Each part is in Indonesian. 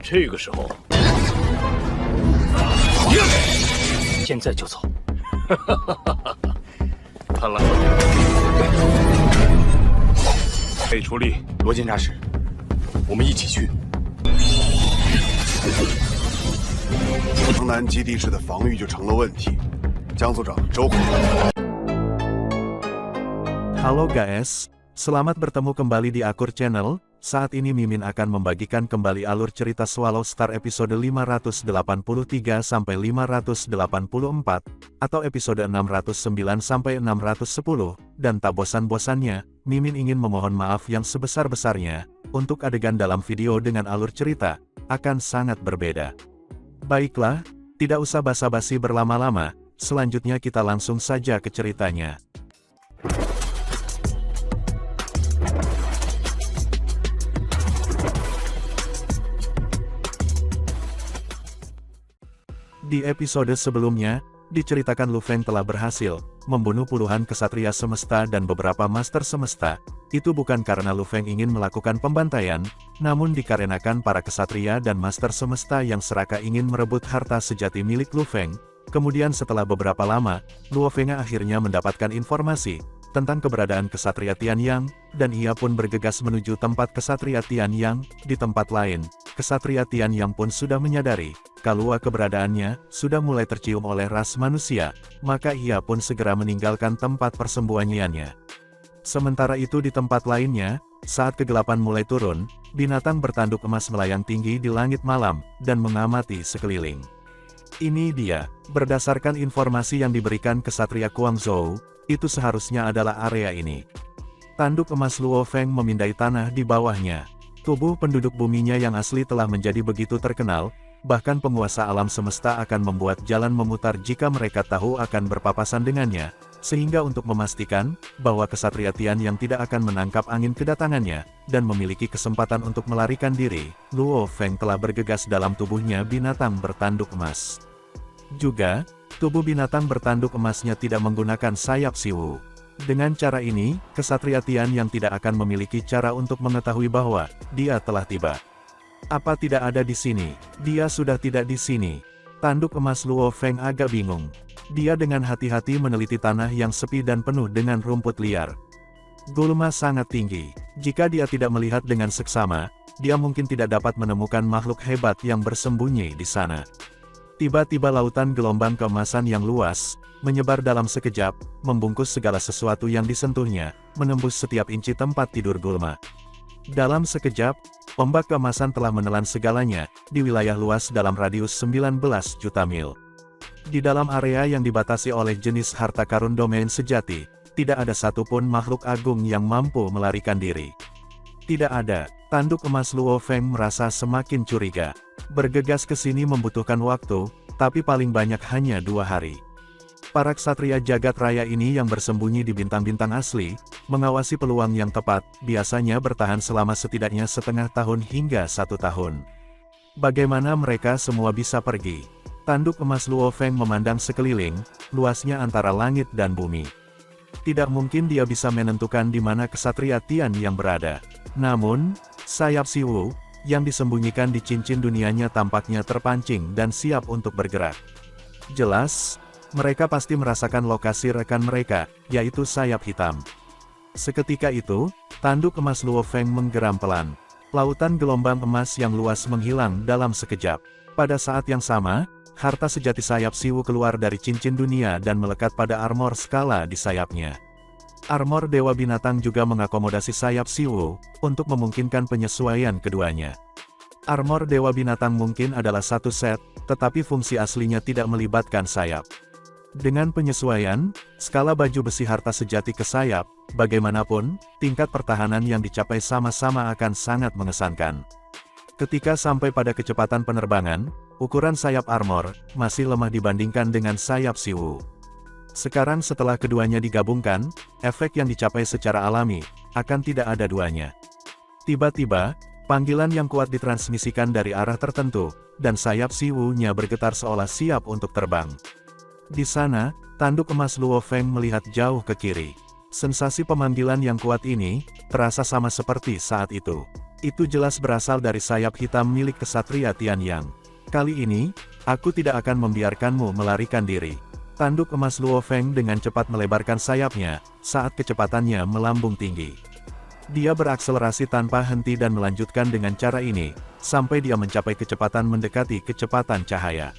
这个时候，现在就走。看来被出力，罗检察使，我们一起去。城南基地室的防御就成了问题。江组长，周口。Halo guys, selamat bertemu kembali di Akur Channel. Saat ini Mimin akan membagikan kembali alur cerita Swallow Star episode 583 sampai 584 atau episode 609 sampai 610 dan tak bosan-bosannya, Mimin ingin memohon maaf yang sebesar-besarnya untuk adegan dalam video dengan alur cerita akan sangat berbeda. Baiklah, tidak usah basa-basi berlama-lama, selanjutnya kita langsung saja ke ceritanya. Di episode sebelumnya, diceritakan Lu Feng telah berhasil membunuh puluhan kesatria semesta dan beberapa master semesta. Itu bukan karena Lu Feng ingin melakukan pembantaian, namun dikarenakan para kesatria dan master semesta yang serakah ingin merebut harta sejati milik Lu Feng. Kemudian setelah beberapa lama, Luo Feng akhirnya mendapatkan informasi tentang keberadaan kesatria Tianyang, dan ia pun bergegas menuju tempat kesatria Tianyang. Di tempat lain, kesatria Tianyang pun sudah menyadari kalau keberadaannya sudah mulai tercium oleh ras manusia, maka ia pun segera meninggalkan tempat persembunyiannya. Sementara itu di tempat lainnya, saat kegelapan mulai turun, binatang bertanduk emas melayang tinggi di langit malam, dan mengamati sekeliling. Ini dia, berdasarkan informasi yang diberikan kesatria Guangzhou, itu seharusnya adalah area ini. Tanduk emas Luo Feng memindai tanah di bawahnya. Tubuh penduduk buminya yang asli telah menjadi begitu terkenal, bahkan penguasa alam semesta akan membuat jalan memutar jika mereka tahu akan berpapasan dengannya, sehingga untuk memastikan bahwa kesatria Tian yang tidak akan menangkap angin kedatangannya, dan memiliki kesempatan untuk melarikan diri, Luo Feng telah bergegas dalam tubuhnya binatang bertanduk emas. Juga, tubuh binatang bertanduk emasnya tidak menggunakan sayap siwu. Dengan cara ini, kesatria Tian yang tidak akan memiliki cara untuk mengetahui bahwa dia telah tiba. Apa tidak ada di sini? Dia sudah tidak di sini. Tanduk emas Luo Feng agak bingung. Dia dengan hati-hati meneliti tanah yang sepi dan penuh dengan rumput liar. Gulma sangat tinggi. Jika dia tidak melihat dengan seksama, dia mungkin tidak dapat menemukan makhluk hebat yang bersembunyi di sana. Tiba-tiba lautan gelombang keemasan yang luas, menyebar dalam sekejap, membungkus segala sesuatu yang disentuhnya, menembus setiap inci tempat tidur Gulma. Dalam sekejap, ombak keemasan telah menelan segalanya, di wilayah luas dalam radius 19 juta mil. Di dalam area yang dibatasi oleh jenis harta karun domain sejati, tidak ada satupun makhluk agung yang mampu melarikan diri. Tidak ada. Tanduk emas Luo Feng merasa semakin curiga. Bergegas ke sini membutuhkan waktu, tapi paling banyak hanya 2 hari. Para ksatria jagat raya ini yang bersembunyi di bintang-bintang asli, mengawasi peluang yang tepat, biasanya bertahan selama setidaknya setengah tahun hingga 1 tahun. Bagaimana mereka semua bisa pergi? Tanduk emas Luo Feng memandang sekeliling, luasnya antara langit dan bumi. Tidak mungkin dia bisa menentukan di mana kesatria Tian yang berada. Namun, sayap siwu, yang disembunyikan di cincin dunianya tampaknya terpancing dan siap untuk bergerak. Jelas, mereka pasti merasakan lokasi rekan mereka, yaitu sayap hitam. Seketika itu, tanduk emas Luo Feng menggeram pelan. Lautan gelombang emas yang luas menghilang dalam sekejap. Pada saat yang sama, harta sejati sayap siwu keluar dari cincin dunia dan melekat pada armor skala di sayapnya. Armor Dewa Binatang juga mengakomodasi sayap siwu, untuk memungkinkan penyesuaian keduanya. Armor Dewa Binatang mungkin adalah satu set, tetapi fungsi aslinya tidak melibatkan sayap. Dengan penyesuaian, skala baju besi harta sejati ke sayap, bagaimanapun, tingkat pertahanan yang dicapai sama-sama akan sangat mengesankan. Ketika sampai pada kecepatan penerbangan, ukuran sayap armor masih lemah dibandingkan dengan sayap siwu. Sekarang setelah keduanya digabungkan, efek yang dicapai secara alami, akan tidak ada duanya. Tiba-tiba, panggilan yang kuat ditransmisikan dari arah tertentu, dan sayap siwu-nya bergetar seolah siap untuk terbang. Di sana, tanduk emas Luo Feng melihat jauh ke kiri. Sensasi pemanggilan yang kuat ini, terasa sama seperti saat itu. Itu jelas berasal dari sayap hitam milik kesatria Tianyang. Kali ini, aku tidak akan membiarkanmu melarikan diri. Tanduk emas Luo Feng dengan cepat melebarkan sayapnya, saat kecepatannya melambung tinggi. Dia berakselerasi tanpa henti dan melanjutkan dengan cara ini, sampai dia mencapai kecepatan mendekati kecepatan cahaya.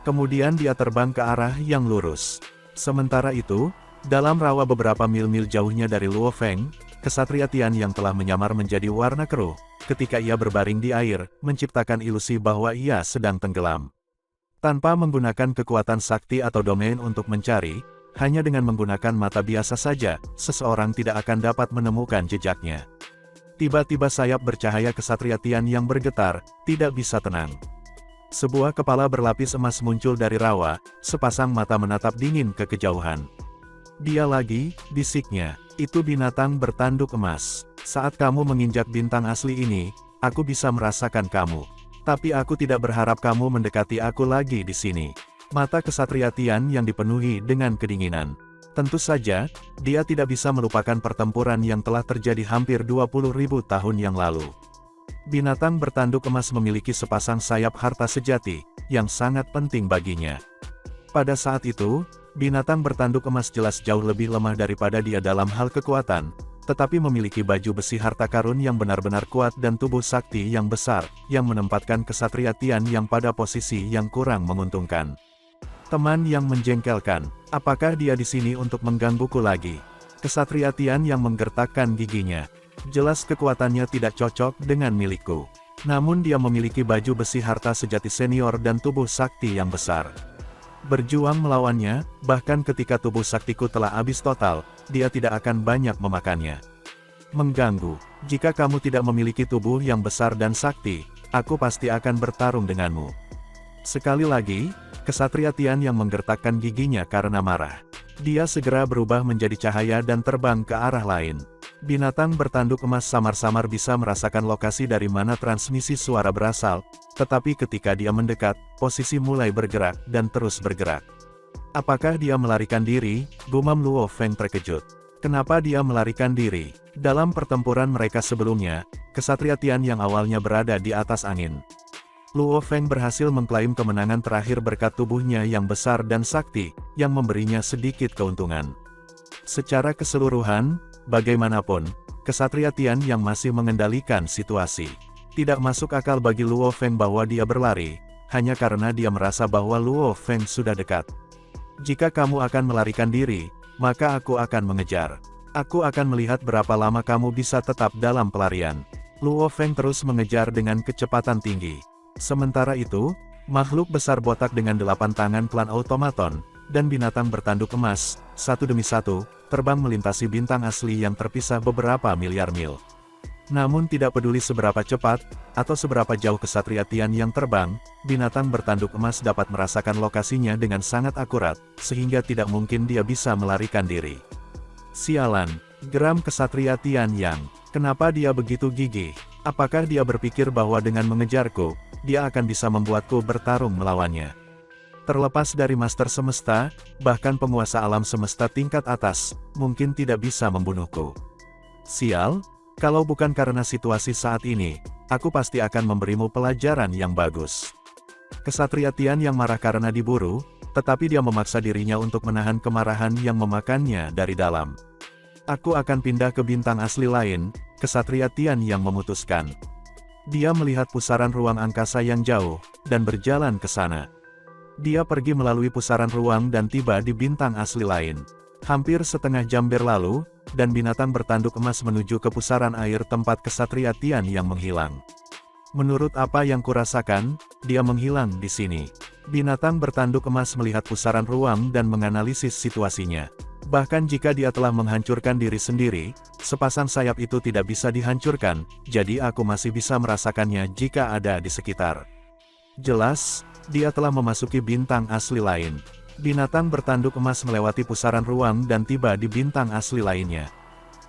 Kemudian dia terbang ke arah yang lurus. Sementara itu, dalam rawa beberapa mil-mil jauhnya dari Luo Feng, kesatria Tian yang telah menyamar menjadi warna keruh, ketika ia berbaring di air, menciptakan ilusi bahwa ia sedang tenggelam. Tanpa menggunakan kekuatan sakti atau domain untuk mencari, hanya dengan menggunakan mata biasa saja, seseorang tidak akan dapat menemukan jejaknya. Tiba-tiba sayap bercahaya kesatria Tian yang bergetar, tidak bisa tenang. Sebuah kepala berlapis emas muncul dari rawa, sepasang mata menatap dingin ke kejauhan. Dia lagi, bisiknya, itu binatang bertanduk emas. Saat kamu menginjak bintang asli ini, aku bisa merasakan kamu. Tapi aku tidak berharap kamu mendekati aku lagi di sini. Mata kesatria Tian yang dipenuhi dengan kedinginan. Tentu saja, dia tidak bisa melupakan pertempuran yang telah terjadi hampir 20.000 tahun yang lalu. Binatang bertanduk emas memiliki sepasang sayap harta sejati, yang sangat penting baginya. Pada saat itu, binatang bertanduk emas jelas jauh lebih lemah daripada dia dalam hal kekuatan, tetapi memiliki baju besi harta karun yang benar-benar kuat dan tubuh sakti yang besar, yang menempatkan kesatria Tian yang pada posisi yang kurang menguntungkan. Teman yang menjengkelkan, apakah dia di sini untuk menggangguku lagi? Kesatria Tian yang menggertakkan giginya. Jelas kekuatannya tidak cocok dengan milikku. Namun dia memiliki baju besi harta sejati senior dan tubuh sakti yang besar. Berjuang melawannya, bahkan ketika tubuh saktiku telah habis total, dia tidak akan banyak memakannya. Mengganggu, jika kamu tidak memiliki tubuh yang besar dan sakti, aku pasti akan bertarung denganmu. Sekali lagi, kesatria Tian yang menggertakkan giginya karena marah. Dia segera berubah menjadi cahaya dan terbang ke arah lain. Binatang bertanduk emas samar-samar bisa merasakan lokasi dari mana transmisi suara berasal, tetapi ketika dia mendekat, posisi mulai bergerak dan terus bergerak. Apakah dia melarikan diri? Gumam Luo Feng terkejut. Kenapa dia melarikan diri? Dalam pertempuran mereka sebelumnya, kesatria Tian yang awalnya berada di atas angin. Luo Feng berhasil mengklaim kemenangan terakhir berkat tubuhnya yang besar dan sakti, yang memberinya sedikit keuntungan. Secara keseluruhan, bagaimanapun, kesatria Tian yang masih mengendalikan situasi. Tidak masuk akal bagi Luo Feng bahwa dia berlari, hanya karena dia merasa bahwa Luo Feng sudah dekat. Jika kamu akan melarikan diri, maka aku akan mengejar. Aku akan melihat berapa lama kamu bisa tetap dalam pelarian. Luo Feng terus mengejar dengan kecepatan tinggi. Sementara itu, makhluk besar botak dengan 8 tangan klan automaton, dan binatang bertanduk emas, satu demi satu, terbang melintasi bintang asli yang terpisah beberapa miliar mil. Namun tidak peduli seberapa cepat, atau seberapa jauh kesatria Tian yang terbang, binatang bertanduk emas dapat merasakan lokasinya dengan sangat akurat, sehingga tidak mungkin dia bisa melarikan diri. Sialan, geram kesatria Tian yang, kenapa dia begitu gigih? Apakah dia berpikir bahwa dengan mengejarku, dia akan bisa membuatku bertarung melawannya? Terlepas dari Master Semesta, bahkan penguasa alam semesta tingkat atas, mungkin tidak bisa membunuhku. Sial, kalau bukan karena situasi saat ini, aku pasti akan memberimu pelajaran yang bagus. Kesatria Tian yang marah karena diburu, tetapi dia memaksa dirinya untuk menahan kemarahan yang memakannya dari dalam. Aku akan pindah ke bintang asli lain, kesatria Tian yang memutuskan. Dia melihat pusaran ruang angkasa yang jauh, dan berjalan ke sana. Dia pergi melalui pusaran ruang dan tiba di bintang asli lain. Hampir setengah jam berlalu, dan binatang bertanduk emas menuju ke pusaran air tempat kesatria Tian yang menghilang. Menurut apa yang kurasakan, dia menghilang di sini. Binatang bertanduk emas melihat pusaran ruang dan menganalisis situasinya. Bahkan jika dia telah menghancurkan diri sendiri, sepasang sayap itu tidak bisa dihancurkan, jadi aku masih bisa merasakannya jika ada di sekitar. Jelas, dia telah memasuki bintang asli lain. Binatang bertanduk emas melewati pusaran ruang dan tiba di bintang asli lainnya.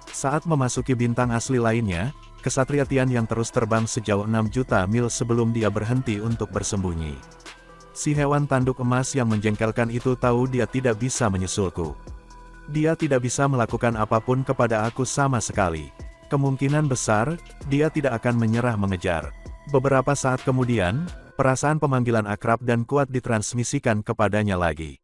Saat memasuki bintang asli lainnya, kesatria Tian yang terus terbang sejauh 6 juta mil sebelum dia berhenti untuk bersembunyi. Si hewan tanduk emas yang menjengkelkan itu tahu dia tidak bisa menyusulku. Dia tidak bisa melakukan apapun kepada aku sama sekali. Kemungkinan besar, dia tidak akan menyerah mengejar. Beberapa saat kemudian, perasaan pemanggilan akrab dan kuat ditransmisikan kepadanya lagi.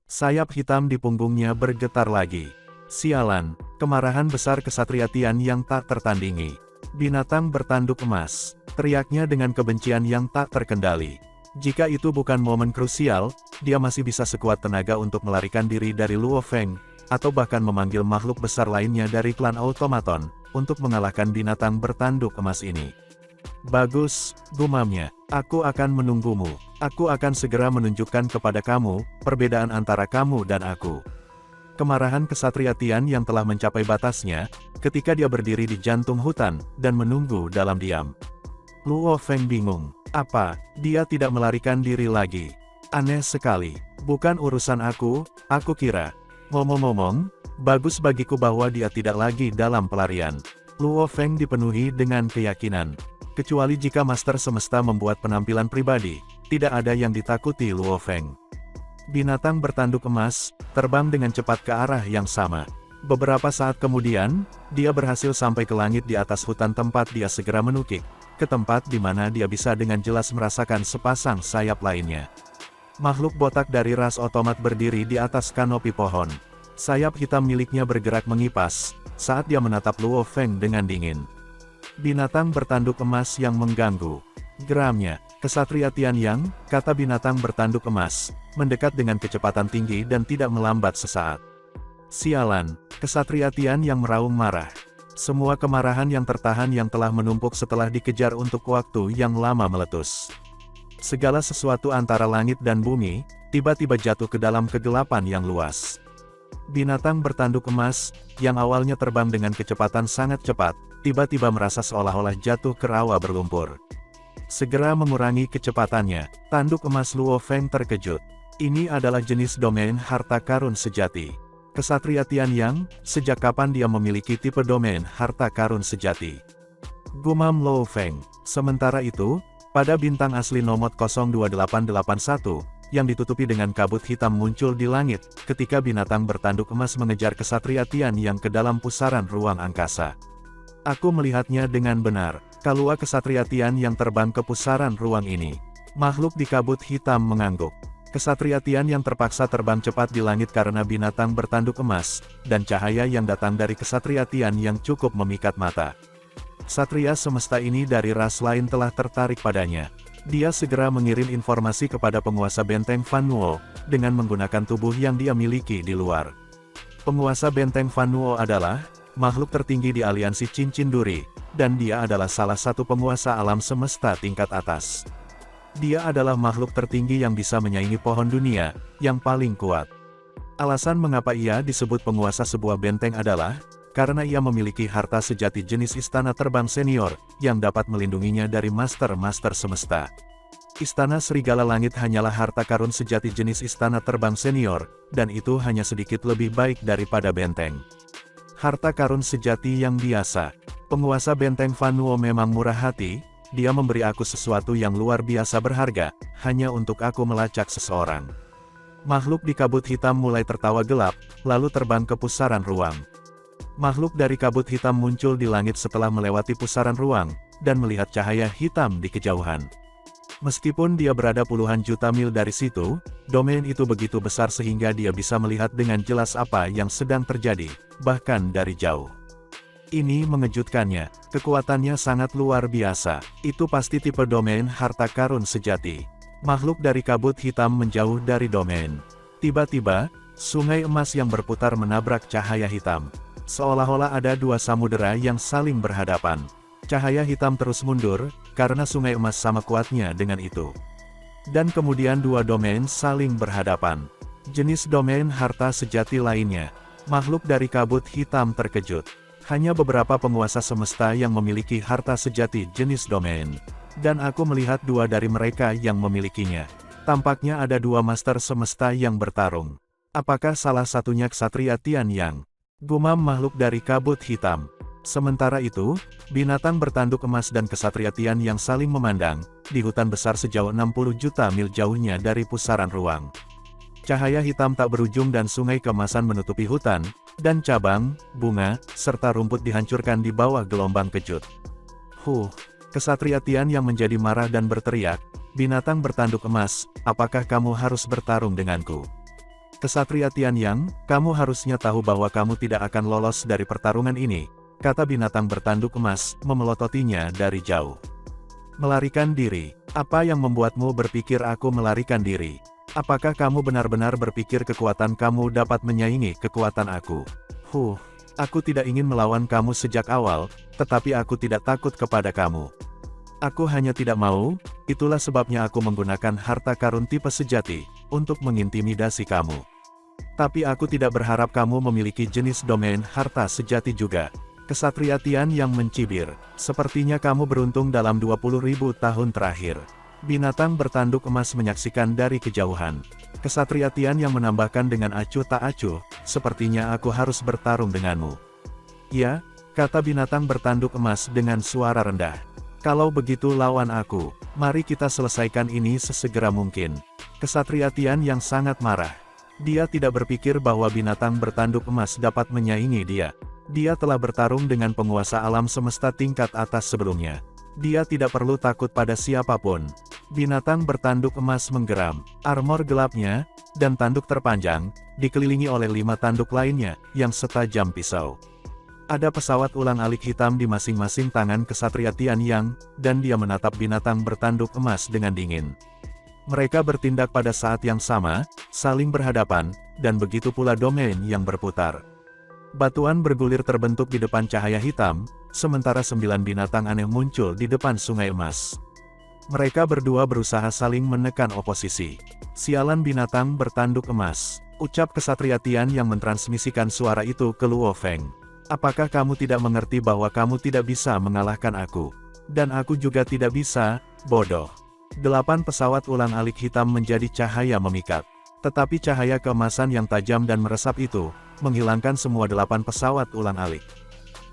Sayap hitam di punggungnya bergetar lagi. Sialan, kemarahan besar Ksatria Tian yang tak tertandingi. Binatang bertanduk emas, teriaknya dengan kebencian yang tak terkendali. Jika itu bukan momen krusial, dia masih bisa sekuat tenaga untuk melarikan diri dari Luo Feng, atau bahkan memanggil makhluk besar lainnya dari klan automaton, untuk mengalahkan binatang bertanduk emas ini. Bagus, gumamnya. Aku akan menunggumu. Aku akan segera menunjukkan kepada kamu, perbedaan antara kamu dan aku. Kemarahan Ksatria Tian yang telah mencapai batasnya, ketika dia berdiri di jantung hutan, dan menunggu dalam diam. Luo Feng bingung. Apa, dia tidak melarikan diri lagi? Aneh sekali. Bukan urusan aku kira. Ngomong-ngomong, bagus bagiku bahwa dia tidak lagi dalam pelarian. Luo Feng dipenuhi dengan keyakinan. Kecuali jika Master Semesta membuat penampilan pribadi, tidak ada yang ditakuti Luo Feng. Binatang bertanduk emas, terbang dengan cepat ke arah yang sama. Beberapa saat kemudian, dia berhasil sampai ke langit di atas hutan tempat dia segera menukik, ke tempat di mana dia bisa dengan jelas merasakan sepasang sayap lainnya. Makhluk botak dari ras otomat berdiri di atas kanopi pohon. Sayap hitam miliknya bergerak mengipas, saat dia menatap Luo Feng dengan dingin. Binatang bertanduk emas yang mengganggu. Geramnya, Ksatria Tian Yang, kata binatang bertanduk emas, mendekat dengan kecepatan tinggi dan tidak melambat sesaat. Sialan, Ksatria Tian Yang meraung marah. Semua kemarahan yang tertahan yang telah menumpuk setelah dikejar untuk waktu yang lama meletus. Segala sesuatu antara langit dan bumi, tiba-tiba jatuh ke dalam kegelapan yang luas. Binatang bertanduk emas, yang awalnya terbang dengan kecepatan sangat cepat, tiba-tiba merasa seolah-olah jatuh ke rawa berlumpur. Segera mengurangi kecepatannya, tanduk emas Luo Feng terkejut. Ini adalah jenis domain harta karun sejati. Ksatria Tian Yang, sejak kapan dia memiliki tipe domain harta karun sejati? Gumam Luo Feng. Sementara itu, pada bintang asli nomor 02881, yang ditutupi dengan kabut hitam muncul di langit, ketika binatang bertanduk emas mengejar Ksatria Tian Yang ke dalam pusaran ruang angkasa. Aku melihatnya dengan benar, kalua Ksatria Tian yang terbang ke pusaran ruang ini. Makhluk di kabut hitam mengangguk. Ksatria Tian yang terpaksa terbang cepat di langit karena binatang bertanduk emas, dan cahaya yang datang dari Ksatria Tian yang cukup memikat mata. Ksatria semesta ini dari ras lain telah tertarik padanya. Dia segera mengirim informasi kepada penguasa benteng Fan Nuo, dengan menggunakan tubuh yang dia miliki di luar. Penguasa benteng Fan Nuo adalah makhluk tertinggi di aliansi Cincin Duri, dan dia adalah salah satu penguasa alam semesta tingkat atas. Dia adalah makhluk tertinggi yang bisa menyaingi pohon dunia, yang paling kuat. Alasan mengapa ia disebut penguasa sebuah benteng adalah, karena ia memiliki harta sejati jenis istana terbang senior, yang dapat melindunginya dari master-master semesta. Istana Serigala Langit hanyalah harta karun sejati jenis istana terbang senior, dan itu hanya sedikit lebih baik daripada benteng. Harta karun sejati yang biasa. Penguasa benteng Fan Nuo memang murah hati, dia memberi aku sesuatu yang luar biasa berharga, hanya untuk aku melacak seseorang. Makhluk di kabut hitam mulai tertawa gelap, lalu terbang ke pusaran ruang. Makhluk dari kabut hitam muncul di langit setelah melewati pusaran ruang, dan melihat cahaya hitam di kejauhan. Meskipun dia berada puluhan juta mil dari situ, domain itu begitu besar sehingga dia bisa melihat dengan jelas apa yang sedang terjadi, bahkan dari jauh. Ini mengejutkannya, kekuatannya sangat luar biasa, itu pasti tipe domain harta karun sejati. Makhluk dari kabut hitam menjauh dari domain. Tiba-tiba, sungai emas yang berputar menabrak cahaya hitam. Seolah-olah ada dua samudera yang saling berhadapan. Cahaya hitam terus mundur, karena sungai emas sama kuatnya dengan itu. Dan kemudian dua domain saling berhadapan. Jenis domain harta sejati lainnya. Makhluk dari kabut hitam terkejut. Hanya beberapa penguasa semesta yang memiliki harta sejati jenis domain. Dan aku melihat dua dari mereka yang memilikinya. Tampaknya ada dua master semesta yang bertarung. Apakah salah satunya Ksatria Tian Yang? Gumam makhluk dari kabut hitam. Sementara itu, binatang bertanduk emas dan Ksatria Tian yang saling memandang, di hutan besar sejauh 60 juta mil jauhnya dari pusaran ruang. Cahaya hitam tak berujung dan sungai keemasan menutupi hutan, dan cabang, bunga, serta rumput dihancurkan di bawah gelombang kejut. Kesatria Tian yang menjadi marah dan berteriak, "Binatang bertanduk emas, apakah kamu harus bertarung denganku?" "Kesatria Tian Yang, kamu harusnya tahu bahwa kamu tidak akan lolos dari pertarungan ini," kata binatang bertanduk emas, memelototinya dari jauh. "Melarikan diri? Apa yang membuatmu berpikir aku melarikan diri? Apakah kamu benar-benar berpikir kekuatan kamu dapat menyaingi kekuatan aku? Aku tidak ingin melawan kamu sejak awal, tetapi aku tidak takut kepada kamu. Aku hanya tidak mau, itulah sebabnya aku menggunakan harta karun tipe sejati, untuk mengintimidasi kamu. Tapi aku tidak berharap kamu memiliki jenis domain harta sejati juga." Kesatria Tian yang mencibir, "Sepertinya kamu beruntung dalam 20.000 tahun terakhir." Binatang bertanduk emas menyaksikan dari kejauhan. Kesatria Tian yang menambahkan dengan acuh tak acuh, "Sepertinya aku harus bertarung denganmu." "Ya," kata binatang bertanduk emas dengan suara rendah. "Kalau begitu lawan aku, mari kita selesaikan ini sesegera mungkin." Kesatria Tian yang sangat marah. Dia tidak berpikir bahwa binatang bertanduk emas dapat menyaingi dia. Dia telah bertarung dengan penguasa alam semesta tingkat atas sebelumnya. Dia tidak perlu takut pada siapapun. Binatang bertanduk emas menggeram, armor gelapnya, dan tanduk terpanjang, dikelilingi oleh 5 tanduk lainnya, yang setajam pisau. Ada pesawat ulang-alik hitam di masing-masing tangan Kesatria Tian Yang, dan dia menatap binatang bertanduk emas dengan dingin. Mereka bertindak pada saat yang sama, saling berhadapan, dan begitu pula domain yang berputar. Batuan bergulir terbentuk di depan cahaya hitam, sementara 9 binatang aneh muncul di depan sungai emas. Mereka berdua berusaha saling menekan oposisi. "Sialan binatang bertanduk emas," ucap Kesatria Tian yang mentransmisikan suara itu ke Luo Feng. "Apakah kamu tidak mengerti bahwa kamu tidak bisa mengalahkan aku? Dan aku juga tidak bisa, bodoh." 8 pesawat ulang-alik hitam menjadi cahaya memikat. Tetapi cahaya keemasan yang tajam dan meresap itu, menghilangkan semua 8 pesawat ulang-alik.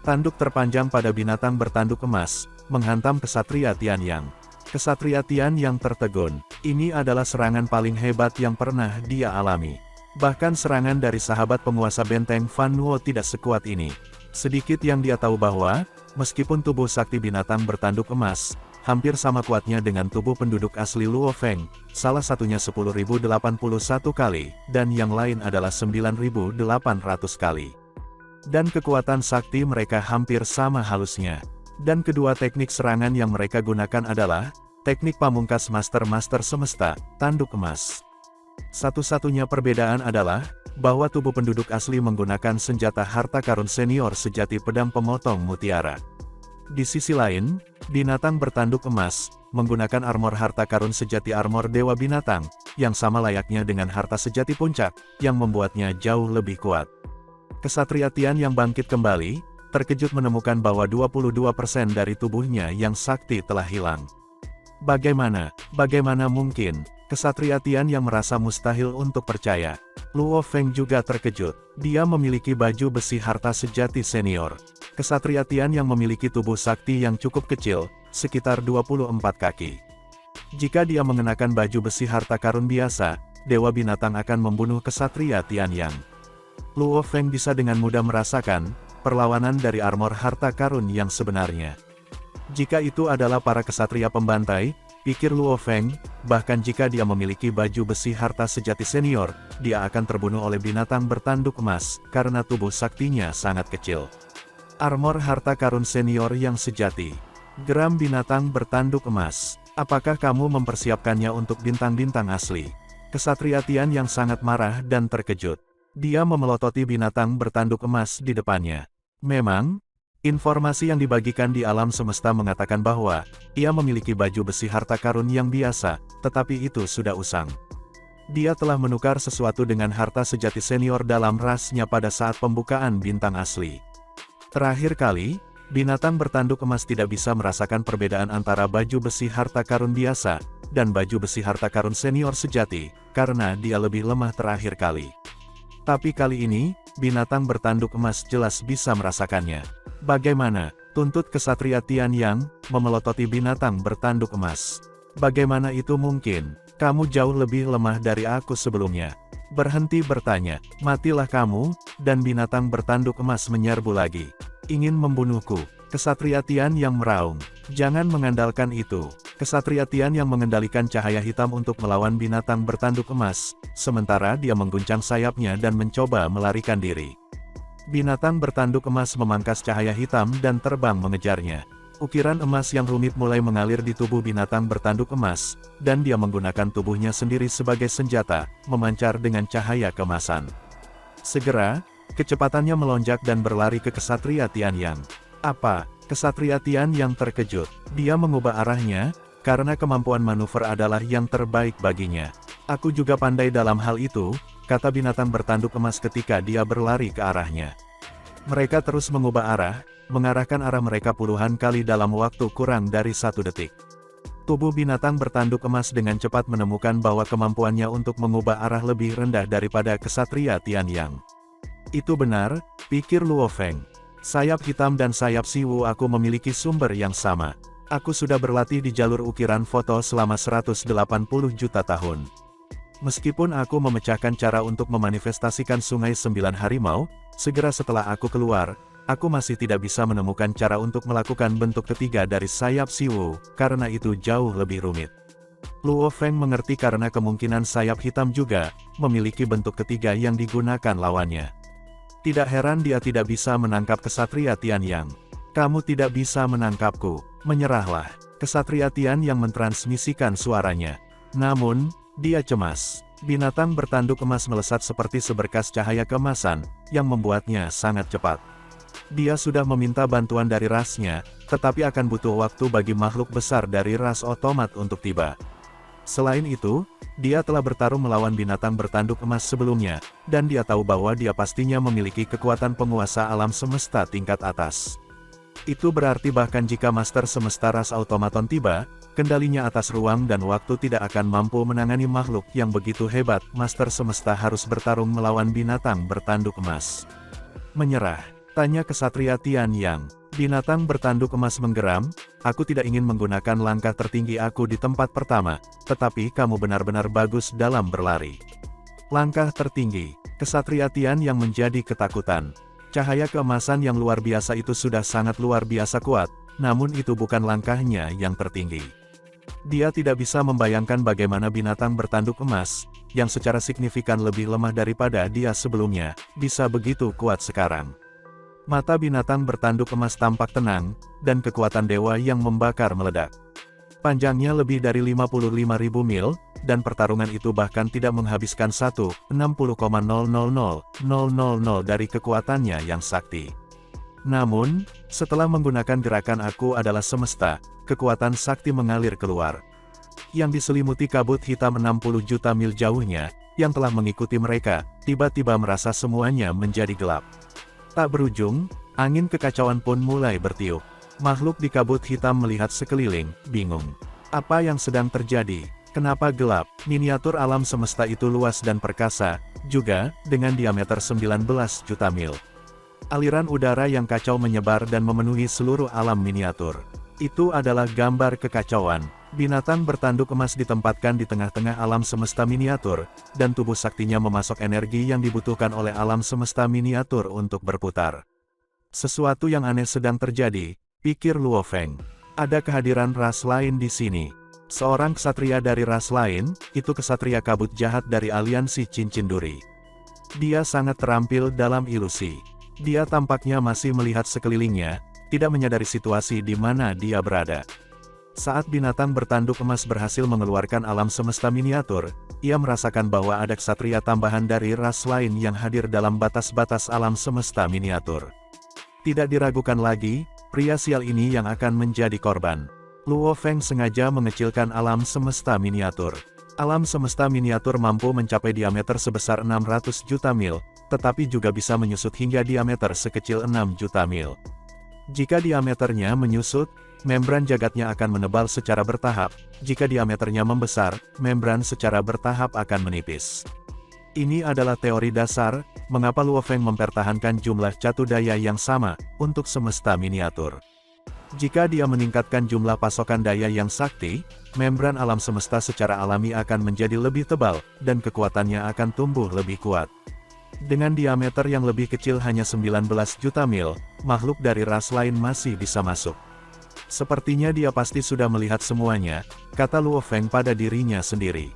Tanduk terpanjang pada binatang bertanduk emas, menghantam Kesatria Tian Yang. Kesatria Tian yang tertegun. Ini adalah serangan paling hebat yang pernah dia alami. Bahkan serangan dari sahabat penguasa benteng Fan Nuo tidak sekuat ini. Sedikit yang dia tahu bahwa, meskipun tubuh sakti binatang bertanduk emas, hampir sama kuatnya dengan tubuh penduduk asli Luo Feng, salah satunya 10.081 kali, dan yang lain adalah 9.800 kali. Dan kekuatan sakti mereka hampir sama halusnya. Dan kedua teknik serangan yang mereka gunakan adalah, teknik pamungkas Master Semesta, tanduk emas. Satu-satunya perbedaan adalah, bahwa tubuh penduduk asli menggunakan senjata harta karun senior sejati pedang pemotong mutiara. Di sisi lain, binatang bertanduk emas, menggunakan armor harta karun sejati armor dewa binatang, yang sama layaknya dengan harta sejati puncak, yang membuatnya jauh lebih kuat. Kesatria Tian yang bangkit kembali, terkejut menemukan bahwa 22% dari tubuhnya yang sakti telah hilang. Bagaimana mungkin? Kesatria Tian yang merasa mustahil untuk percaya. Luo Feng juga terkejut. Dia memiliki baju besi harta sejati senior. Kesatria Tian yang memiliki tubuh sakti yang cukup kecil, sekitar 24 kaki. Jika dia mengenakan baju besi harta karun biasa, Dewa Binatang akan membunuh Kesatria Tian Yang. Luo Feng bisa dengan mudah merasakan perlawanan dari armor harta karun yang sebenarnya. Jika itu adalah para kesatria pembantai, pikir Luo Feng, bahkan jika dia memiliki baju besi harta sejati senior, dia akan terbunuh oleh binatang bertanduk emas, karena tubuh saktinya sangat kecil. Armor harta karun senior yang sejati. Geram binatang bertanduk emas. Apakah kamu mempersiapkannya untuk bintang-bintang asli? Kesatria Tian yang sangat marah dan terkejut. Dia memelototi binatang bertanduk emas di depannya. Memang, informasi yang dibagikan di alam semesta mengatakan bahwa, ia memiliki baju besi harta karun yang biasa, tetapi itu sudah usang. Dia telah menukar sesuatu dengan harta sejati senior dalam rasnya pada saat pembukaan bintang asli. Terakhir kali, binatang bertanduk emas tidak bisa merasakan perbedaan antara baju besi harta karun biasa, dan baju besi harta karun senior sejati, karena dia lebih lemah terakhir kali. Tapi kali ini, binatang bertanduk emas jelas bisa merasakannya. Bagaimana? Tuntut Kesatria Tian Yang, memelototi binatang bertanduk emas. Bagaimana itu mungkin? Kamu jauh lebih lemah dari aku sebelumnya. berhenti bertanya, matilah kamu, dan binatang bertanduk emas menyerbu lagi. Ingin membunuhku. Kesatria Tian yang meraung. Jangan mengandalkan itu. Kesatria Tian yang mengendalikan cahaya hitam untuk melawan binatang bertanduk emas, sementara dia mengguncang sayapnya dan mencoba melarikan diri. Binatang bertanduk emas memangkas cahaya hitam dan terbang mengejarnya. Ukiran emas yang rumit mulai mengalir di tubuh binatang bertanduk emas, dan dia menggunakan tubuhnya sendiri sebagai senjata, memancar dengan cahaya keemasan. Segera, kecepatannya melonjak dan berlari ke Kesatria Tian Yang. Apa? Kesatria Tian yang terkejut. Dia mengubah arahnya, karena kemampuan manuver adalah yang terbaik baginya. Aku juga pandai dalam hal itu, kata binatang bertanduk emas ketika dia berlari ke arahnya. Mereka terus mengubah arah, mengarahkan arah mereka puluhan kali dalam waktu kurang dari 1 detik. Tubuh binatang bertanduk emas dengan cepat menemukan bahwa kemampuannya untuk mengubah arah lebih rendah daripada Kesatria Tian Yang. Itu benar, pikir Luo Feng. Sayap hitam dan sayap siwu aku memiliki sumber yang sama. Aku sudah berlatih di jalur ukiran foto selama 180 juta tahun. Meskipun aku memecahkan cara untuk memanifestasikan sungai 9 harimau, segera setelah aku keluar, aku masih tidak bisa menemukan cara untuk melakukan bentuk ketiga dari sayap siwu, karena itu jauh lebih rumit. Luo Feng mengerti karena kemungkinan sayap hitam juga memiliki bentuk ketiga yang digunakan lawannya. Tidak heran dia tidak bisa menangkap Kesatria Tian Yang. Kamu tidak bisa menangkapku, menyerahlah. Kesatria Tian yang mentransmisikan suaranya. Namun, dia cemas. Binatang bertanduk emas melesat seperti seberkas cahaya keemasan, yang membuatnya sangat cepat. Dia sudah meminta bantuan dari rasnya, tetapi akan butuh waktu bagi makhluk besar dari ras otomat untuk tiba. Selain itu, dia telah bertarung melawan binatang bertanduk emas sebelumnya, dan dia tahu bahwa dia pastinya memiliki kekuatan penguasa alam semesta tingkat atas. Itu berarti bahkan jika Master Semesta ras Automaton tiba, kendalinya atas ruang dan waktu tidak akan mampu menangani makhluk yang begitu hebat. Master Semesta harus bertarung melawan binatang bertanduk emas. Menyerah? Tanya Kesatria Tian Yang. Binatang bertanduk emas menggeram, aku tidak ingin menggunakan langkah tertinggi aku di tempat pertama, tetapi kamu benar-benar bagus dalam berlari. Langkah tertinggi, Kesatria Tian yang menjadi ketakutan. Cahaya keemasan yang luar biasa itu sudah sangat luar biasa kuat, namun itu bukan langkahnya yang tertinggi. Dia tidak bisa membayangkan bagaimana binatang bertanduk emas, yang secara signifikan lebih lemah daripada dia sebelumnya, bisa begitu kuat sekarang. Mata binatang bertanduk emas tampak tenang, dan kekuatan dewa yang membakar meledak. Panjangnya lebih dari 55.000 mil, dan pertarungan itu bahkan tidak menghabiskan 60,00000 dari kekuatannya yang sakti. Namun, setelah menggunakan gerakan aku adalah semesta, kekuatan sakti mengalir keluar. Yang diselimuti kabut hitam 60 juta mil jauhnya, yang telah mengikuti mereka, tiba-tiba merasa semuanya menjadi gelap. Tak berujung, angin kekacauan pun mulai bertiup. Makhluk di kabut hitam melihat sekeliling, bingung. Apa yang sedang terjadi? Kenapa gelap? Miniatur alam semesta itu luas dan perkasa, juga, dengan diameter 19 juta mil. Aliran udara yang kacau menyebar dan memenuhi seluruh alam miniatur. Itu adalah gambar kekacauan. Binatang bertanduk emas ditempatkan di tengah-tengah alam semesta miniatur, dan tubuh saktinya memasok energi yang dibutuhkan oleh alam semesta miniatur untuk berputar. Sesuatu yang aneh sedang terjadi, pikir Luo Feng. Ada kehadiran ras lain di sini. Seorang ksatria dari ras lain, itu ksatria kabut jahat dari aliansi Cincin Duri. Dia sangat terampil dalam ilusi. Dia tampaknya masih melihat sekelilingnya, tidak menyadari situasi di mana dia berada. Saat binatang bertanduk emas berhasil mengeluarkan alam semesta miniatur, ia merasakan bahwa ada ksatria tambahan dari ras lain yang hadir dalam batas-batas alam semesta miniatur. Tidak diragukan lagi, pria sial ini yang akan menjadi korban. Luo Feng sengaja mengecilkan alam semesta miniatur. Alam semesta miniatur mampu mencapai diameter sebesar 600 juta mil, tetapi juga bisa menyusut hingga diameter sekecil 6 juta mil. Jika diameternya menyusut, membran jagatnya akan menebal secara bertahap. Jika diameternya membesar, membran secara bertahap akan menipis. Ini adalah teori dasar, mengapa Luo Feng mempertahankan jumlah catu daya yang sama, untuk semesta miniatur. Jika dia meningkatkan jumlah pasokan daya yang sakti, membran alam semesta secara alami akan menjadi lebih tebal, dan kekuatannya akan tumbuh lebih kuat. Dengan diameter yang lebih kecil hanya 19 juta mil, makhluk dari ras lain masih bisa masuk. Sepertinya dia pasti sudah melihat semuanya, kata Luo Feng pada dirinya sendiri.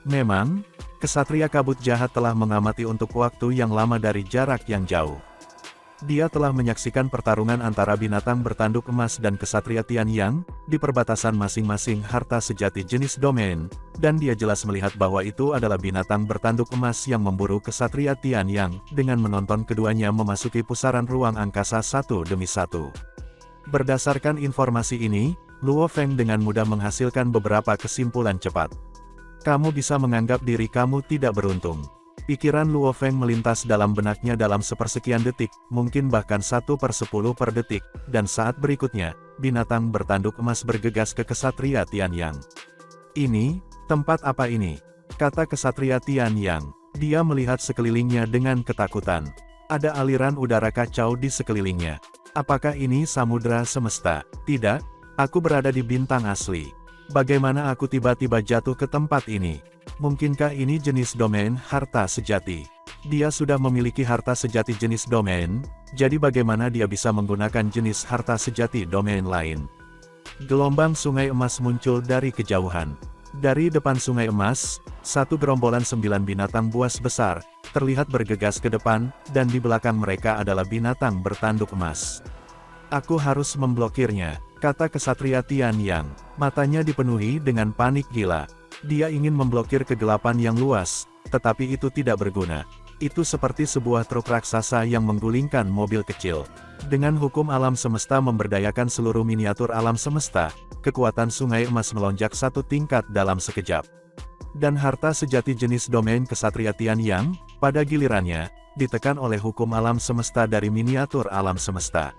Memang, kesatria kabut jahat telah mengamati untuk waktu yang lama dari jarak yang jauh. Dia telah menyaksikan pertarungan antara binatang bertanduk emas dan kesatria Tianyang, di perbatasan masing-masing harta sejati jenis domain, dan dia jelas melihat bahwa itu adalah binatang bertanduk emas yang memburu kesatria Tianyang, dengan menonton keduanya memasuki pusaran ruang angkasa satu demi satu. Berdasarkan informasi ini, Luo Feng dengan mudah menghasilkan beberapa kesimpulan cepat. Kamu bisa menganggap diri kamu tidak beruntung. Pikiran Luo Feng melintas dalam benaknya dalam sepersekian detik, mungkin bahkan 1/10 per detik, dan saat berikutnya, binatang bertanduk emas bergegas ke kesatria Tianyang. Ini, tempat apa ini? Kata kesatria Tianyang. Dia melihat sekelilingnya dengan ketakutan. Ada aliran udara kacau di sekelilingnya. Apakah ini samudra semesta? Tidak, aku berada di bintang asli. Bagaimana aku tiba-tiba jatuh ke tempat ini? Mungkinkah ini jenis domain harta sejati? Dia sudah memiliki harta sejati jenis domain, jadi bagaimana dia bisa menggunakan jenis harta sejati domain lain? Gelombang sungai emas muncul dari kejauhan. Dari depan sungai emas, satu gerombolan 9 binatang buas besar, terlihat bergegas ke depan, dan di belakang mereka adalah binatang bertanduk emas. Aku harus memblokirnya, kata kesatria Tianyang. Matanya dipenuhi dengan panik gila. Dia ingin memblokir kegelapan yang luas, tetapi itu tidak berguna. Itu seperti sebuah truk raksasa yang menggulingkan mobil kecil. Dengan hukum alam semesta memberdayakan seluruh miniatur alam semesta, kekuatan sungai emas melonjak satu tingkat dalam sekejap. Dan harta sejati jenis domain kesatria Tianyang, pada gilirannya, ditekan oleh hukum alam semesta dari miniatur alam semesta.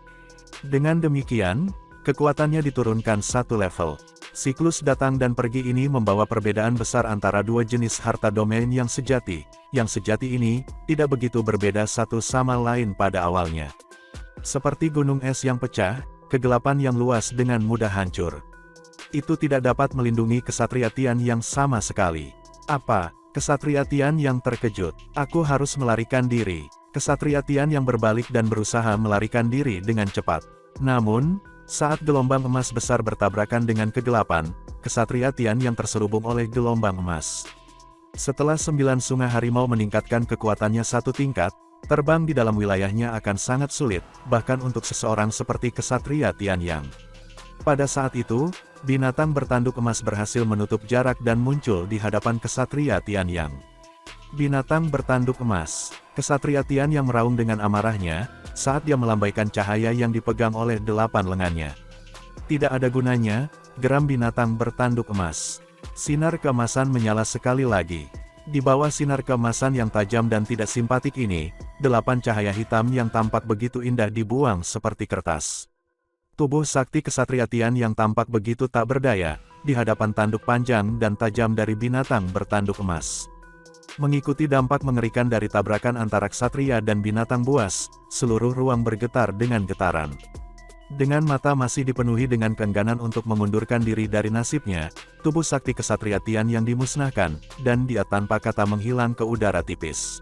Dengan demikian, kekuatannya diturunkan satu level. Siklus datang dan pergi ini membawa perbedaan besar antara dua jenis harta domain yang sejati. Yang sejati ini, tidak begitu berbeda satu sama lain pada awalnya. Seperti gunung es yang pecah, kegelapan yang luas dengan mudah hancur. Itu tidak dapat melindungi kesatria Tianyang sama sekali. Apa? Kesatria Tianyang terkejut. Aku harus melarikan diri. Kesatria Tianyang berbalik dan berusaha melarikan diri dengan cepat. Namun, saat gelombang emas besar bertabrakan dengan kegelapan, kesatria Tianyang terselubung oleh gelombang emas. Setelah 9 sungai harimau meningkatkan kekuatannya satu tingkat, terbang di dalam wilayahnya akan sangat sulit, bahkan untuk seseorang seperti kesatria Tianyang. Pada saat itu, binatang bertanduk emas berhasil menutup jarak dan muncul di hadapan kesatria Tianyang. Binatang bertanduk emas. Kesatria Tianyang meraung dengan amarahnya, saat dia melambaikan cahaya yang dipegang oleh 8 lengannya. Tidak ada gunanya, geram binatang bertanduk emas. Sinar keemasan menyala sekali lagi. Di bawah sinar keemasan yang tajam dan tidak simpatik ini, 8 cahaya hitam yang tampak begitu indah dibuang seperti kertas. Tubuh sakti kesatria Tianyang tampak begitu tak berdaya, di hadapan tanduk panjang dan tajam dari binatang bertanduk emas. Mengikuti dampak mengerikan dari tabrakan antara ksatria dan binatang buas, seluruh ruang bergetar dengan getaran. Dengan mata masih dipenuhi dengan keengganan untuk mengundurkan diri dari nasibnya, tubuh sakti kesatria Tianyang dimusnahkan, dan dia tanpa kata menghilang ke udara tipis.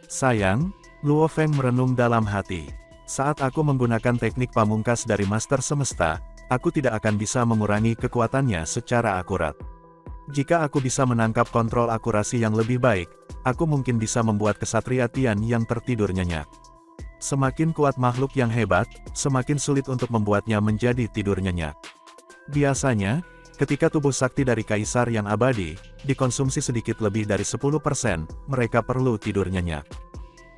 Sayang, Luo Feng merenung dalam hati. Saat aku menggunakan teknik pamungkas dari Master Semesta, aku tidak akan bisa mengurangi kekuatannya secara akurat. Jika aku bisa menangkap kontrol akurasi yang lebih baik, aku mungkin bisa membuat kesatria Tianyang tertidur nyenyak. Semakin kuat makhluk yang hebat, semakin sulit untuk membuatnya menjadi tidur nyenyak. Biasanya, ketika tubuh sakti dari kaisar yang abadi, dikonsumsi sedikit lebih dari 10%, mereka perlu tidur nyenyak.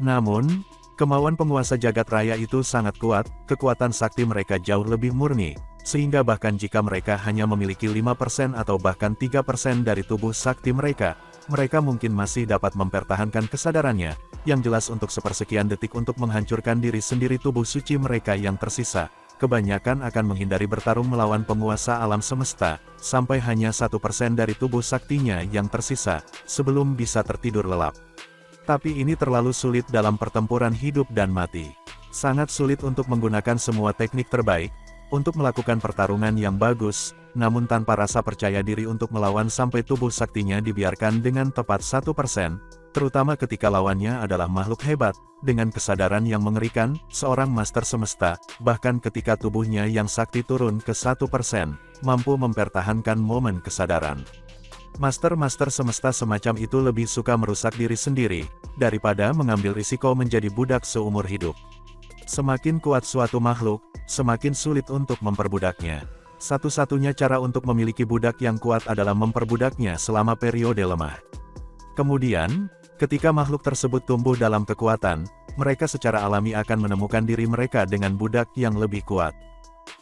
Namun, kemauan penguasa jagat raya itu sangat kuat, kekuatan sakti mereka jauh lebih murni, sehingga bahkan jika mereka hanya memiliki 5% atau bahkan 3% dari tubuh sakti mereka mungkin masih dapat mempertahankan kesadarannya, yang jelas untuk sepersekian detik untuk menghancurkan diri sendiri. Tubuh suci mereka yang tersisa, kebanyakan akan menghindari bertarung melawan penguasa alam semesta, sampai hanya 1% dari tubuh saktinya yang tersisa, sebelum bisa tertidur lelap. Tapi ini terlalu sulit dalam pertempuran hidup dan mati. Sangat sulit untuk menggunakan semua teknik terbaik. Untuk melakukan pertarungan yang bagus, namun tanpa rasa percaya diri untuk melawan sampai tubuh saktinya dibiarkan dengan tepat 1%, terutama ketika lawannya adalah makhluk hebat, dengan kesadaran yang mengerikan, seorang master semesta, bahkan ketika tubuhnya yang sakti turun ke 1%, mampu mempertahankan momen kesadaran. Master-master semesta semacam itu lebih suka merusak diri sendiri, daripada mengambil risiko menjadi budak seumur hidup. Semakin kuat suatu makhluk, semakin sulit untuk memperbudaknya. Satu-satunya cara untuk memiliki budak yang kuat adalah memperbudaknya selama periode lemah. Kemudian, ketika makhluk tersebut tumbuh dalam kekuatan, mereka secara alami akan menemukan diri mereka dengan budak yang lebih kuat.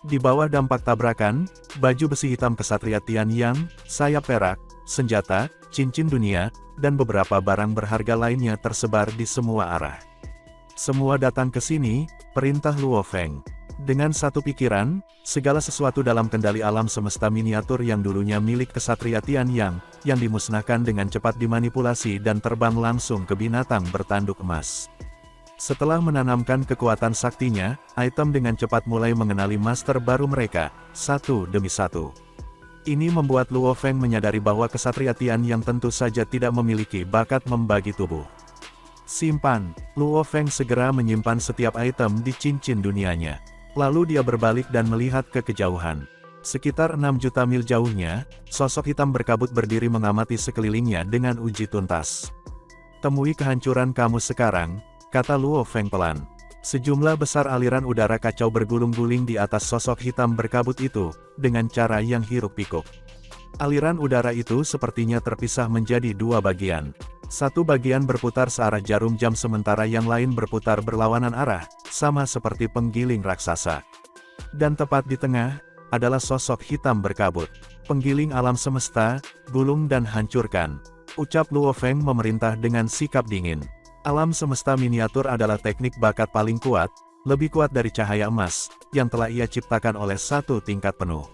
Di bawah dampak tabrakan, baju besi hitam kesatria Tian Yang, sayap perak, senjata, cincin dunia, dan beberapa barang berharga lainnya tersebar di semua arah. Semua datang ke sini, perintah Luo Feng. Dengan satu pikiran, segala sesuatu dalam kendali alam semesta miniatur yang dulunya milik kesatria Tian Yang, yang dimusnahkan dengan cepat dimanipulasi dan terbang langsung ke binatang bertanduk emas. Setelah menanamkan kekuatan saktinya, item dengan cepat mulai mengenali master baru mereka, satu demi satu. Ini membuat Luo Feng menyadari bahwa kesatria Tian Yang tentu saja tidak memiliki bakat membagi tubuh. Simpan, Luo Feng segera menyimpan setiap item di cincin dunianya. Lalu dia berbalik dan melihat ke kejauhan. Sekitar 6 juta mil jauhnya, sosok hitam berkabut berdiri mengamati sekelilingnya dengan uji tuntas. Temui kehancuran kamu sekarang, kata Luo Feng pelan. Sejumlah besar aliran udara kacau bergulung-guling di atas sosok hitam berkabut itu, dengan cara yang hiruk-pikuk. Aliran udara itu sepertinya terpisah menjadi dua bagian. Satu bagian berputar searah jarum jam sementara yang lain berputar berlawanan arah, sama seperti penggiling raksasa. Dan tepat di tengah, adalah sosok hitam berkabut. Penggiling alam semesta, gulung dan hancurkan. Ucap Luo Feng memerintah dengan sikap dingin. Alam semesta miniatur adalah teknik bakat paling kuat, lebih kuat dari cahaya emas, yang telah ia ciptakan oleh satu tingkat penuh.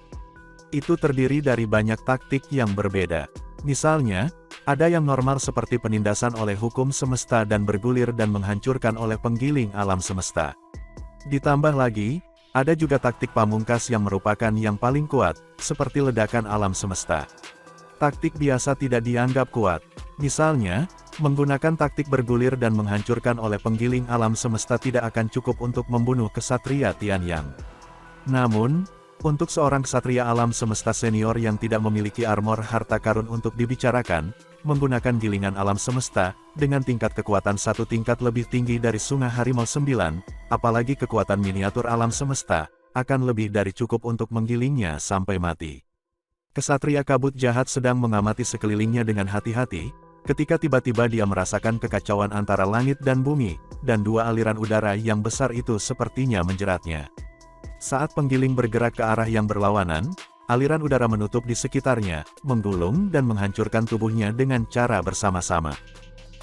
Itu terdiri dari banyak taktik yang berbeda. Misalnya, ada yang normal seperti penindasan oleh hukum semesta dan bergulir dan menghancurkan oleh penggiling alam semesta. Ditambah lagi, ada juga taktik pamungkas yang merupakan yang paling kuat, seperti ledakan alam semesta. Taktik biasa tidak dianggap kuat. Misalnya, menggunakan taktik bergulir dan menghancurkan oleh penggiling alam semesta tidak akan cukup untuk membunuh kesatria Tian Yang. Namun, untuk seorang kesatria alam semesta senior yang tidak memiliki armor harta karun untuk dibicarakan, menggunakan gilingan alam semesta, dengan tingkat kekuatan satu tingkat lebih tinggi dari Sungai Harimau 9, apalagi kekuatan miniatur alam semesta, akan lebih dari cukup untuk menggilingnya sampai mati. Kesatria kabut jahat sedang mengamati sekelilingnya dengan hati-hati, ketika tiba-tiba dia merasakan kekacauan antara langit dan bumi, dan dua aliran udara yang besar itu sepertinya menjeratnya. Saat penggiling bergerak ke arah yang berlawanan, aliran udara menutup di sekitarnya, menggulung dan menghancurkan tubuhnya dengan cara bersama-sama.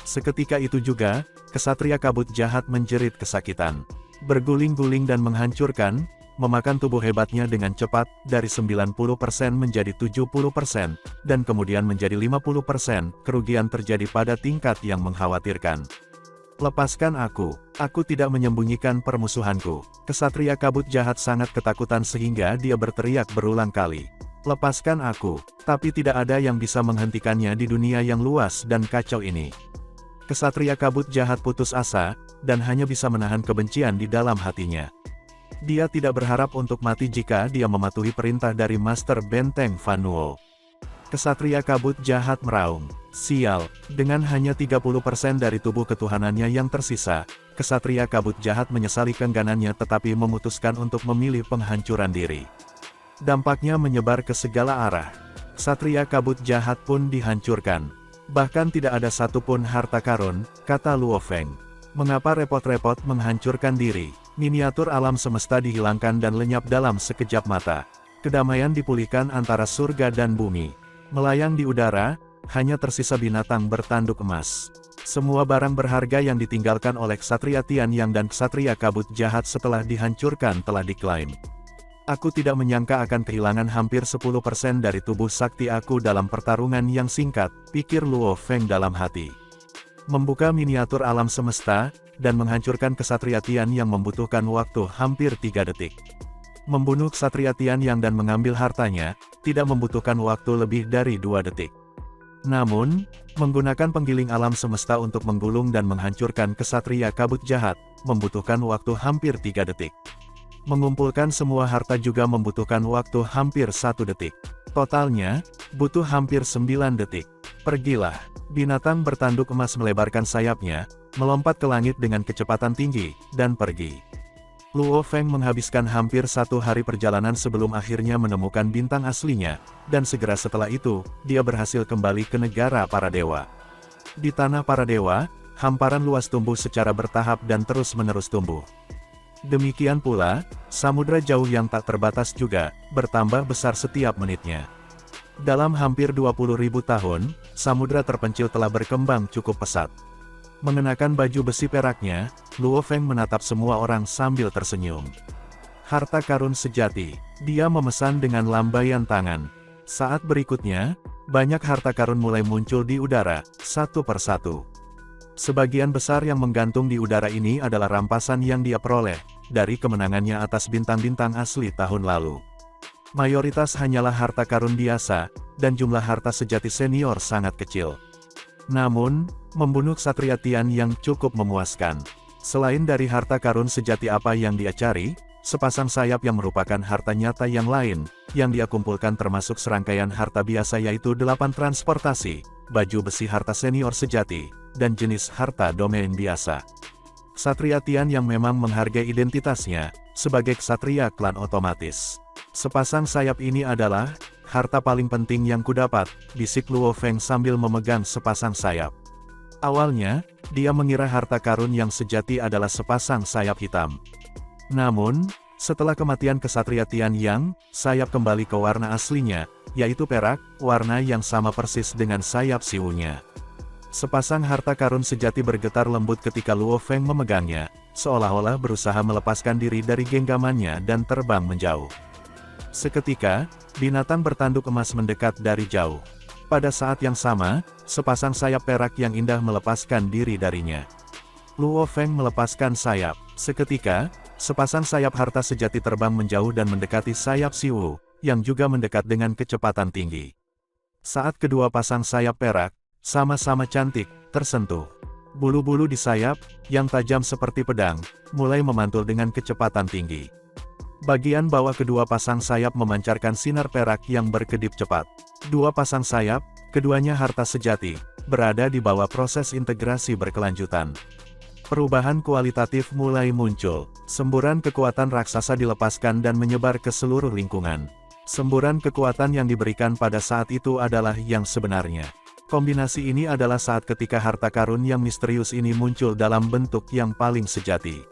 Seketika itu juga, kesatria kabut jahat menjerit kesakitan. Berguling-guling dan menghancurkan, memakan tubuh hebatnya dengan cepat, dari 90% menjadi 70%, dan kemudian menjadi 50%, kerugian terjadi pada tingkat yang mengkhawatirkan. Lepaskan aku tidak menyembunyikan permusuhanku. Kesatria kabut jahat sangat ketakutan sehingga dia berteriak berulang kali. Lepaskan aku, tapi tidak ada yang bisa menghentikannya di dunia yang luas dan kacau ini. Kesatria kabut jahat putus asa, dan hanya bisa menahan kebencian di dalam hatinya. Dia tidak berharap untuk mati jika dia mematuhi perintah dari Master Benteng Fan Nuo. Kesatria kabut jahat meraung. Sial, dengan hanya 30% dari tubuh ketuhanannya yang tersisa, kesatria kabut jahat menyesali keengganannya tetapi memutuskan untuk memilih penghancuran diri. Dampaknya menyebar ke segala arah. Kesatria kabut jahat pun dihancurkan. Bahkan tidak ada satupun harta karun, kata Luo Feng. Mengapa repot-repot menghancurkan diri? Miniatur alam semesta dihilangkan dan lenyap dalam sekejap mata. Kedamaian dipulihkan antara surga dan bumi. Melayang di udara, hanya tersisa binatang bertanduk emas. Semua barang berharga yang ditinggalkan oleh Ksatria Tian Yang dan Ksatria kabut jahat setelah dihancurkan telah diklaim. Aku tidak menyangka akan kehilangan hampir 10% dari tubuh sakti aku dalam pertarungan yang singkat, pikir Luo Feng dalam hati. Membuka miniatur alam semesta, dan menghancurkan Ksatria Tian yang membutuhkan waktu hampir 3 detik. Membunuh Ksatria Tian Yang dan mengambil hartanya, tidak membutuhkan waktu lebih dari 2 detik. Namun, menggunakan penggiling alam semesta untuk menggulung dan menghancurkan Ksatria Kabut Jahat, membutuhkan waktu hampir 3 detik. Mengumpulkan semua harta juga membutuhkan waktu hampir 1 detik. Totalnya, butuh hampir 9 detik. Pergilah. Binatang bertanduk emas melebarkan sayapnya, melompat ke langit dengan kecepatan tinggi, dan pergi. Luo Feng menghabiskan hampir 1 hari perjalanan sebelum akhirnya menemukan bintang aslinya, dan segera setelah itu, dia berhasil kembali ke negara para dewa. Di tanah para dewa, hamparan luas tumbuh secara bertahap dan terus-menerus tumbuh. Demikian pula, samudra jauh yang tak terbatas juga, bertambah besar setiap menitnya. Dalam hampir 20.000 tahun, samudra terpencil telah berkembang cukup pesat. Mengenakan baju besi peraknya, Luo Feng menatap semua orang sambil tersenyum. Harta karun sejati, dia memesan dengan lambaian tangan. Saat berikutnya, banyak harta karun mulai muncul di udara, satu persatu. Sebagian besar yang menggantung di udara ini adalah rampasan yang dia peroleh, dari kemenangannya atas bintang-bintang asli tahun lalu. Mayoritas hanyalah harta karun biasa, dan jumlah harta sejati senior sangat kecil. Namun, membunuh Ksatria Tian Yang cukup memuaskan. Selain dari harta karun sejati apa yang dia cari, sepasang sayap yang merupakan harta nyata yang lain, yang dia kumpulkan termasuk serangkaian harta biasa yaitu 8 transportasi, baju besi harta senior sejati, dan jenis harta domain biasa. Ksatria Tian Yang memang menghargai identitasnya, sebagai ksatria klan otomatis. Sepasang sayap ini adalah harta paling penting yang kudapat, bisik Luo Feng sambil memegang sepasang sayap. Awalnya, dia mengira harta karun yang sejati adalah sepasang sayap hitam. Namun, setelah kematian Ksatria Tian Yang, sayap kembali ke warna aslinya, yaitu perak, warna yang sama persis dengan sayap siwunya. Sepasang harta karun sejati bergetar lembut ketika Luo Feng memegangnya, seolah-olah berusaha melepaskan diri dari genggamannya dan terbang menjauh. Seketika, binatang bertanduk emas mendekat dari jauh. Pada saat yang sama, sepasang sayap perak yang indah melepaskan diri darinya. Luo Feng melepaskan sayap. Seketika, sepasang sayap harta sejati terbang menjauh dan mendekati sayap Siwu, yang juga mendekat dengan kecepatan tinggi. Saat kedua pasang sayap perak, sama-sama cantik, tersentuh. Bulu-bulu di sayap, yang tajam seperti pedang, mulai memantul dengan kecepatan tinggi. Bagian bawah kedua pasang sayap memancarkan sinar perak yang berkedip cepat. Dua pasang sayap, keduanya harta sejati, berada di bawah proses integrasi berkelanjutan. Perubahan kualitatif mulai muncul. Semburan kekuatan raksasa dilepaskan dan menyebar ke seluruh lingkungan. Semburan kekuatan yang diberikan pada saat itu adalah yang sebenarnya. Kombinasi ini adalah saat ketika harta karun yang misterius ini muncul dalam bentuk yang paling sejati.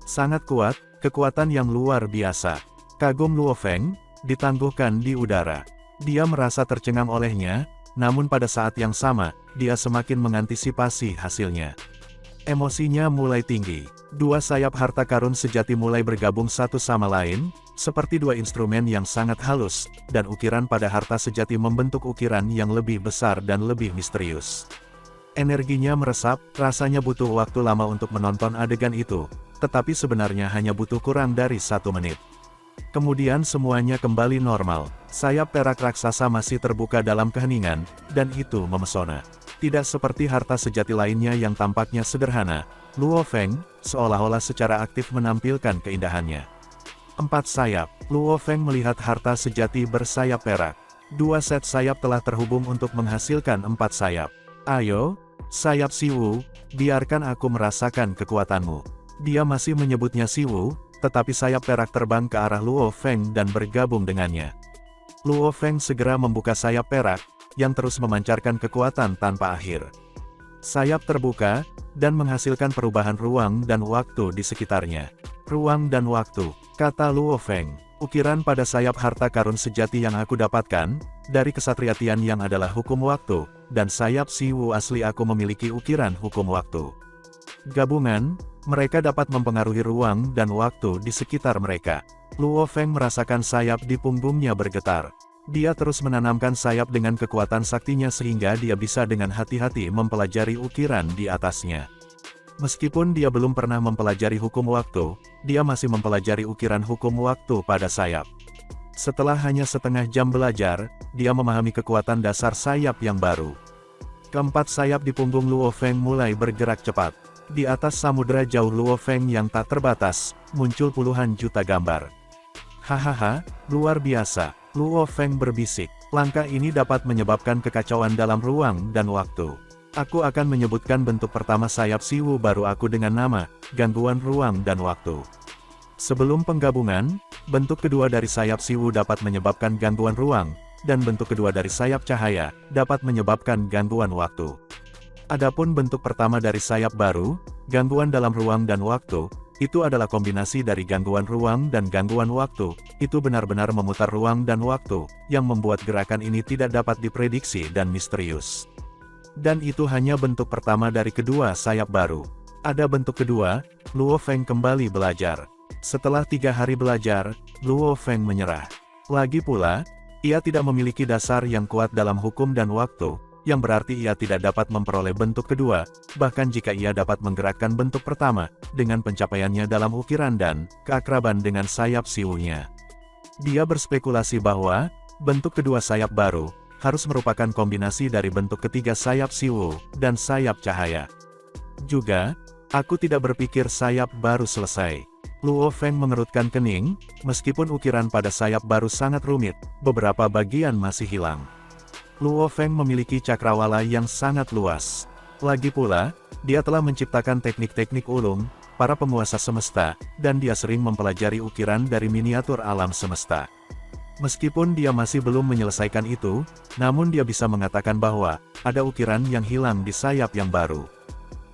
Sangat kuat, kekuatan yang luar biasa. Kagum Luo Feng, ditangguhkan di udara. Dia merasa tercengang olehnya, namun pada saat yang sama, dia semakin mengantisipasi hasilnya. Emosinya mulai tinggi. Dua sayap harta karun sejati mulai bergabung satu sama lain, seperti dua instrumen yang sangat halus, dan ukiran pada harta sejati membentuk ukiran yang lebih besar dan lebih misterius. Energinya meresap, rasanya butuh waktu lama untuk menonton adegan itu, tetapi sebenarnya hanya butuh kurang dari 1 menit. Kemudian semuanya kembali normal. Sayap perak raksasa masih terbuka dalam keheningan, dan itu memesona. Tidak seperti harta sejati lainnya yang tampaknya sederhana, Luo Feng, seolah-olah secara aktif menampilkan keindahannya. 4 sayap. Luo Feng melihat harta sejati bersayap perak. 2 set sayap telah terhubung untuk menghasilkan 4 sayap. Ayo, sayap Siwu, biarkan aku merasakan kekuatanmu. Dia masih menyebutnya Siwu, tetapi sayap perak terbang ke arah Luo Feng dan bergabung dengannya. Luo Feng segera membuka sayap perak, yang terus memancarkan kekuatan tanpa akhir. Sayap terbuka, dan menghasilkan perubahan ruang dan waktu di sekitarnya. Ruang dan waktu, kata Luo Feng. Ukiran pada sayap harta karun sejati yang aku dapatkan, dari Ksatria Tian Yang adalah hukum waktu, dan sayap Siwu asli aku memiliki ukiran hukum waktu. Gabungan, mereka dapat mempengaruhi ruang dan waktu di sekitar mereka. Luo Feng merasakan sayap di punggungnya bergetar. Dia terus menanamkan sayap dengan kekuatan saktinya sehingga dia bisa dengan hati-hati mempelajari ukiran di atasnya. Meskipun dia belum pernah mempelajari hukum waktu, dia masih mempelajari ukiran hukum waktu pada sayap. Setelah hanya setengah jam belajar, dia memahami kekuatan dasar sayap yang baru. Keempat sayap di punggung Luo Feng mulai bergerak cepat. Di atas samudera jauh Luo Feng yang tak terbatas, muncul puluhan juta gambar. Hahaha, luar biasa, Luo Feng berbisik. Langkah ini dapat menyebabkan kekacauan dalam ruang dan waktu. Aku akan menyebutkan bentuk pertama sayap Siwu baru aku dengan nama, gangguan ruang dan waktu. Sebelum penggabungan, bentuk kedua dari sayap Siwu dapat menyebabkan gangguan ruang, dan bentuk kedua dari sayap cahaya, dapat menyebabkan gangguan waktu. Adapun bentuk pertama dari sayap baru, gangguan dalam ruang dan waktu, itu adalah kombinasi dari gangguan ruang dan gangguan waktu, itu benar-benar memutar ruang dan waktu, yang membuat gerakan ini tidak dapat diprediksi dan misterius. Dan itu hanya bentuk pertama dari kedua sayap baru. Ada bentuk kedua, Luo Feng kembali belajar. Setelah 3 hari belajar, Luo Feng menyerah. Lagi pula, ia tidak memiliki dasar yang kuat dalam hukum dan waktu, yang berarti ia tidak dapat memperoleh bentuk kedua, bahkan jika ia dapat menggerakkan bentuk pertama, dengan pencapaiannya dalam ukiran dan keakraban dengan sayap siwunya. Dia berspekulasi bahwa, bentuk kedua sayap baru, harus merupakan kombinasi dari bentuk ketiga sayap siwu, dan sayap cahaya. Juga, aku tidak berpikir sayap baru selesai. Luo Feng mengerutkan kening, meskipun ukiran pada sayap baru sangat rumit, beberapa bagian masih hilang. Luo Feng memiliki cakrawala yang sangat luas. Lagi pula, dia telah menciptakan teknik-teknik ulung, para penguasa semesta, dan dia sering mempelajari ukiran dari miniatur alam semesta. Meskipun dia masih belum menyelesaikan itu, namun dia bisa mengatakan bahwa, ada ukiran yang hilang di sayap yang baru.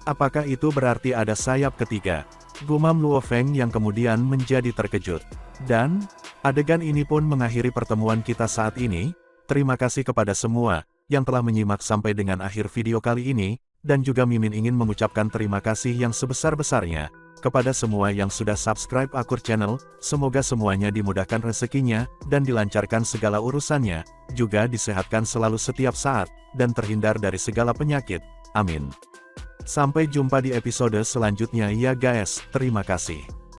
Apakah itu berarti ada sayap ketiga? Gumam Luo Feng yang kemudian menjadi terkejut. Dan, adegan ini pun mengakhiri pertemuan kita saat ini. Terima kasih kepada semua, yang telah menyimak sampai dengan akhir video kali ini, dan juga Mimin ingin mengucapkan terima kasih yang sebesar-besarnya, kepada semua yang sudah subscribe Akur Channel, semoga semuanya dimudahkan rezekinya, dan dilancarkan segala urusannya, juga disehatkan selalu setiap saat, dan terhindar dari segala penyakit, amin. Sampai jumpa di episode selanjutnya ya guys, terima kasih.